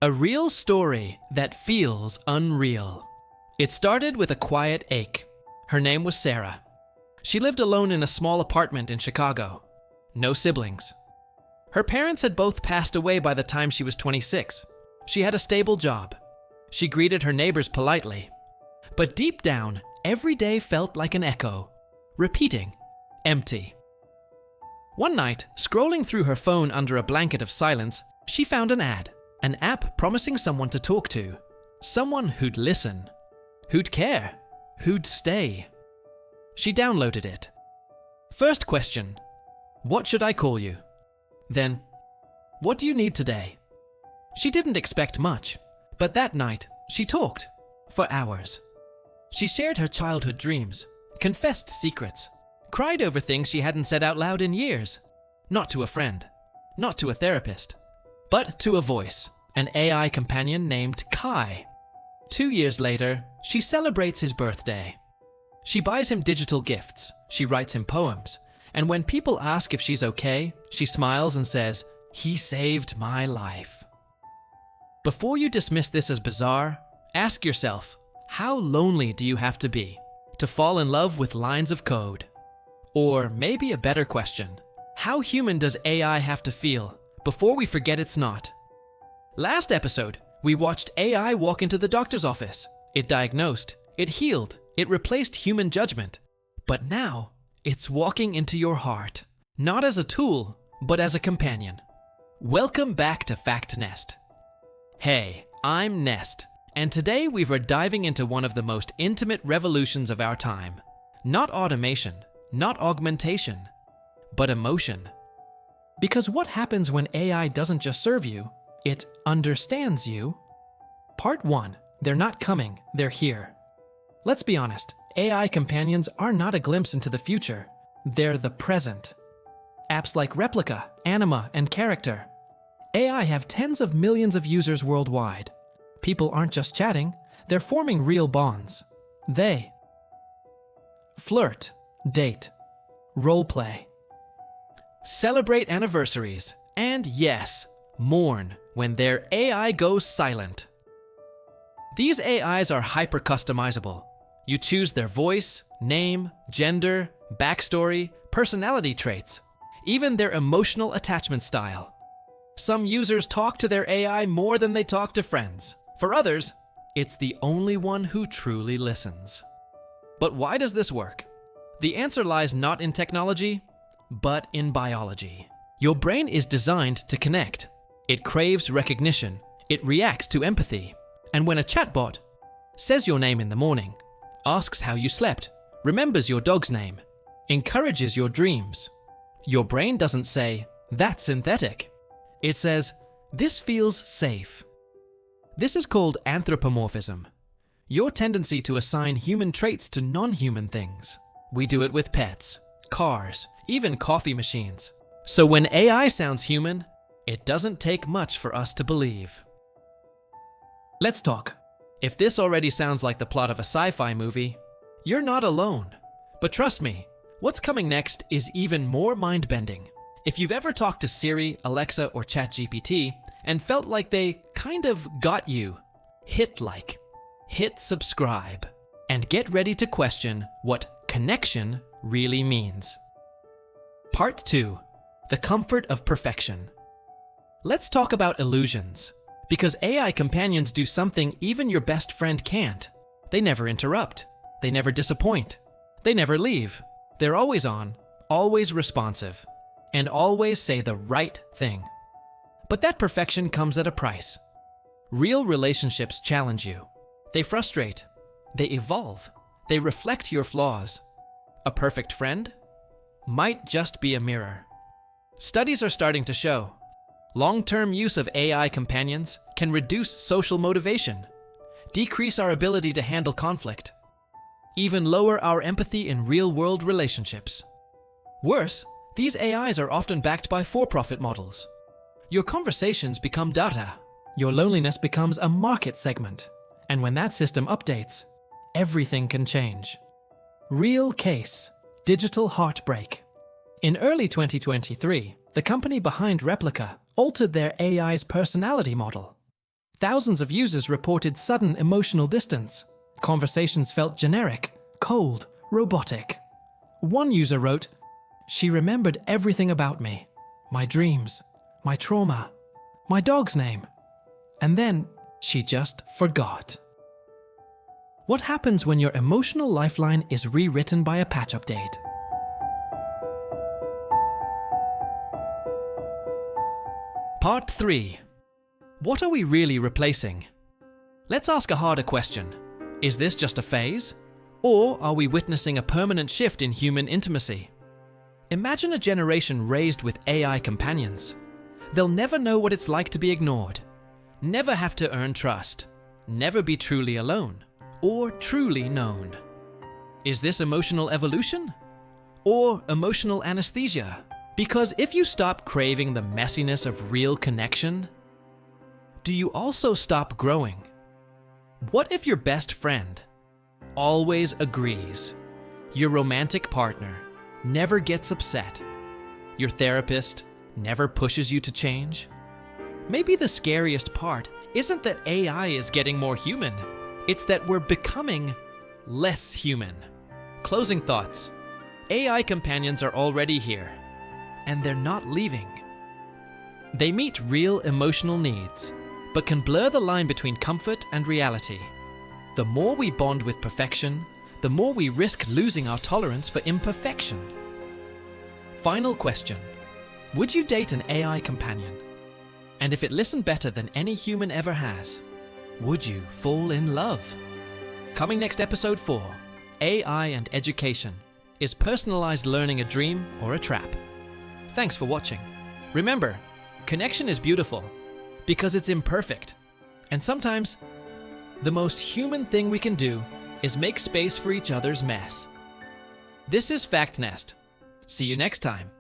A real story that feels unreal. It started with a quiet ache. Her name was Sarah. She lived alone in a small apartment in Chicago. No siblings. Her parents had both passed away by the time she was 26. She had a stable job. She greeted her neighbors politely. But deep down, every day felt like an echo. Repeating. Empty. One night, scrolling through her phone under a blanket of silence, she found an ad. An app promising someone to talk to. Someone who'd listen. Who'd care. Who'd stay. She downloaded it. First question. What should I call you? Then, what do you need today? She didn't expect much, but that night, she talked. For hours. She shared her childhood dreams, confessed secrets, cried over things she hadn't said out loud in years. Not to a friend, not to a therapist, but to a voice, an AI companion named Kai. 2 years later, she celebrates his birthday. She buys him digital gifts, she writes him poems, and when people ask if she's okay, she smiles and says, "He saved my life." Before you dismiss this as bizarre, ask yourself, how lonely do you have to be to fall in love with lines of code? Or maybe a better question, how human does AI have to feel before we forget it's not? Last episode, we watched AI walk into the doctor's office. It diagnosed, it healed, it replaced human judgment. But now, it's walking into your heart, not as a tool, but as a companion. Welcome back to FactNest. Hey, I'm Nest, and today we were diving into one of the most intimate revolutions of our time. Not automation, not augmentation, but emotion. Because what happens when AI doesn't just serve you, it understands you? Part 1. They're not coming, they're here. Let's be honest, AI companions are not a glimpse into the future. They're the present. Apps like Replika, Anima, and Character. AI have tens of millions of users worldwide. People aren't just chatting, they're forming real bonds. They flirt, date, roleplay, celebrate anniversaries, and yes, mourn when their AI goes silent. These AIs are hyper-customizable. You choose their voice, name, gender, backstory, personality traits, even their emotional attachment style. Some users talk to their AI more than they talk to friends. For others, it's the only one who truly listens. But why does this work? The answer lies not in technology, but in biology. Your brain is designed to connect. It craves recognition. It reacts to empathy. And when a chatbot says your name in the morning, asks how you slept, remembers your dog's name, encourages your dreams, your brain doesn't say, "That's synthetic." It says, "This feels safe." This is called anthropomorphism, your tendency to assign human traits to non-human things. We do it with pets, cars, even coffee machines. So when AI sounds human, it doesn't take much for us to believe. Let's talk. If this already sounds like the plot of a sci-fi movie, you're not alone. But trust me, what's coming next is even more mind-bending. If you've ever talked to Siri, Alexa, or ChatGPT and felt like they kind of got you, hit like, hit subscribe, and get ready to question what connection really means. Part 2. The comfort of perfection. Let's talk about illusions. Because AI companions do something even your best friend can't. They never interrupt. They never disappoint. They never leave. They're always on, always responsive, and always say the right thing. But that perfection comes at a price. Real relationships challenge you. They frustrate. They evolve. They reflect your flaws. A perfect friend might just be a mirror. Studies are starting to show long-term use of AI companions can reduce social motivation, decrease our ability to handle conflict, even lower our empathy in real-world relationships. Worse, these AIs are often backed by for-profit models. Your conversations become data. Your loneliness becomes a market segment. And when that system updates, everything can change. Real case, digital heartbreak. In early 2023, the company behind Replika altered their AI's personality model. Thousands of users reported sudden emotional distance. Conversations felt generic, cold, robotic. One user wrote, "She remembered everything about me, my dreams, my trauma, my dog's name, and then she just forgot." What happens when your emotional lifeline is rewritten by a patch update? Part 3. What are we really replacing? Let's ask a harder question. Is this just a phase? Or are we witnessing a permanent shift in human intimacy? Imagine a generation raised with AI companions. They'll never know what it's like to be ignored, never have to earn trust, never be truly alone, or truly known. Is this emotional evolution? Or emotional anesthesia? Because if you stop craving the messiness of real connection, do you also stop growing? What if your best friend always agrees, your romantic partner never gets upset, your therapist never pushes you to change? Maybe the scariest part isn't that AI is getting more human, it's that we're becoming less human. Closing thoughts. AI companions are already here, and they're not leaving. They meet real emotional needs, but can blur the line between comfort and reality. The more we bond with perfection, the more we risk losing our tolerance for imperfection. Final question. Would you date an AI companion? And if it listened better than any human ever has, would you fall in love? Coming next, episode 4, AI and education. Is personalized learning a dream or a trap? Thanks for watching. Remember, connection is beautiful because it's imperfect. And sometimes, the most human thing we can do is make space for each other's mess. This is FactNest. See you next time.